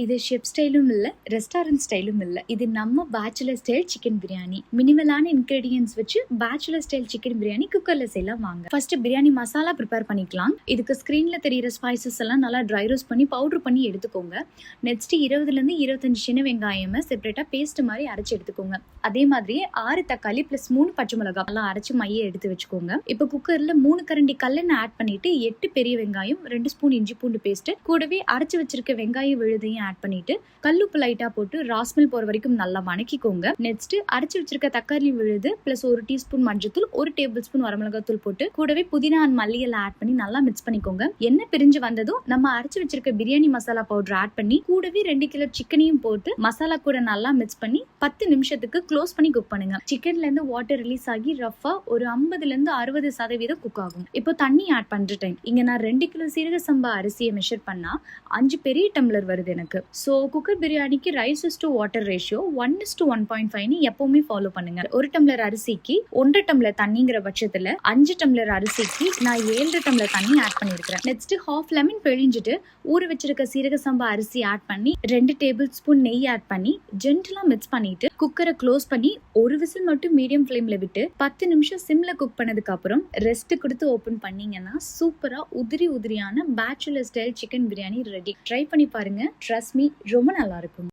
இது ஷெப் ஸ்டைலும் இல்ல, ரெஸ்டாரண்ட் ஸ்டைலும் இல்ல. இது நம்ம பேச்சுலர் ஸ்டைல் சிக்கன் பிரியாணி. மினிமலான இன்கிரீடியன்ஸ் வச்சு பேச்சுலர் ஸ்டைல் சிக்கன் பிரியாணி குக்கர்ல செய்யலாம் வாங்க. ஃபர்ஸ்ட் பிரியாணி மசாலா ப்ரிப்பேர் பண்ணிக்கலாம். இதுக்கு ஸ்கிரீன்ல தெரியிற ஸ்பைசஸ் எல்லாம் நல்லா ட்ரை ரோஸ்ட் பண்ணி பவுடர் பண்ணி எடுத்துக்கோங்க. நெக்ஸ்ட் 20 to 25 சின்ன வெங்காயம் செப்பரேட்டா பேஸ்ட் மாதிரி அரைச்சு எடுத்துக்கோங்க. அதே மாதிரி 6 தக்காளி பிளஸ் 3 பச்சை மிளகாய் எல்லாம் அரைச்சு மைய எடுத்து வச்சுக்கோங்க. இப்போ குக்கர்ல 3 கரண்டி கல்லெண்ணெய் ஆட் பண்ணிட்டு 8 பெரிய வெங்காயம், 2 ஸ்பூன் இஞ்சி பூண்டு பேஸ்ட், கூடவே அரைச்சு வச்சிருக்க வெங்காயம் விழுதையும் ஆட் பண்ணிட்டு கல்லுப்பு லைட்டா போட்டு ராஸ்மெல் போற வரைக்கும் நல்லா வணக்கிக்கோங்க. நெக்ஸ்ட் அரைச்சு வச்சிருக்க தக்காளி விழுது பிளஸ் 1 டீஸ்பூன் மஞ்சத்தூள், 1 டேபிள் ஸ்பூன் வரமிளகாத்தூள் போட்டு கூடவே புதினா அண்ட் மல்லி எல்லாம் ஆட் பண்ணி நல்லா மிக்ஸ் பண்ணிக்கோங்க. எண்ணெய் பிரிஞ்சு வந்ததும் நம்ம அரைச்சு வச்சிருக்க பிரியாணி மசாலா பவுடர் ஆட் பண்ணி கூடவே 2 கிலோ சிக்கனையும் போட்டு மசாலா கூட நல்லா மிக்ஸ் பண்ணி 10 நிமிஷத்துக்கு க்ளோஸ் பண்ணி குக் பண்ணுங்க. சிக்கன்ல இருந்து வாட்டர் ரிலீஸ் ஆகி ரஃபா ஒரு 50 to 60% குக் ஆகும். இப்போ தண்ணி ஆட் பண்ற டைம் இங்க நான் 2 கிலோ சீரக சம்பா அரிசியை மெஷர் பண்ணா 5 பெரிய டம்ளர் வருது எனக்கு. சோ குக்கர் பிரியாணிக்கு ரைஸ் டு வாட்டர் ரேஷியோ 1:1.5 எப்பவுமே ஃபாலோ பண்ணுங்க. 1 டம்ளர் அரிசிக்கு 1.5 டம்ளர் தண்ணிங்கிற பட்சத்துல 5 டம்ளர் அரிசிக்கு நான் 7 டம்ளர் தண்ணி ஆட் பண்ணிருக்கேன். நெக்ஸ்ட் ஹாஃப் லெமன் பிழிஞ்சிட்டு ஊற வச்சிருக்க சீரக சம்பா அரிசி ஆட் பண்ணி 2 டேபிள் ஸ்பூன் நெய் ஆட் பண்ணி ஜென்டலா மிக்ஸ் பண்ணிட்டு குக்கரை க்ளோஸ் பண்ணி ஒரு விசில் மட்டும் மீடியம் ஃப்ளேம்ல விட்டு 10 நிமிஷம் சிம்ல குக் பண்ணதுக்கு அப்புறம் ரெஸ்ட் கொடுத்து ஓபன் பண்ணீங்கன்னா சூப்பரா உதிரியான bachelor style chicken biryani ready. Try பண்ணி பாருங்க. ட்ரஸ்ட் மீ, ரொம்ப நல்லா இருக்கும்.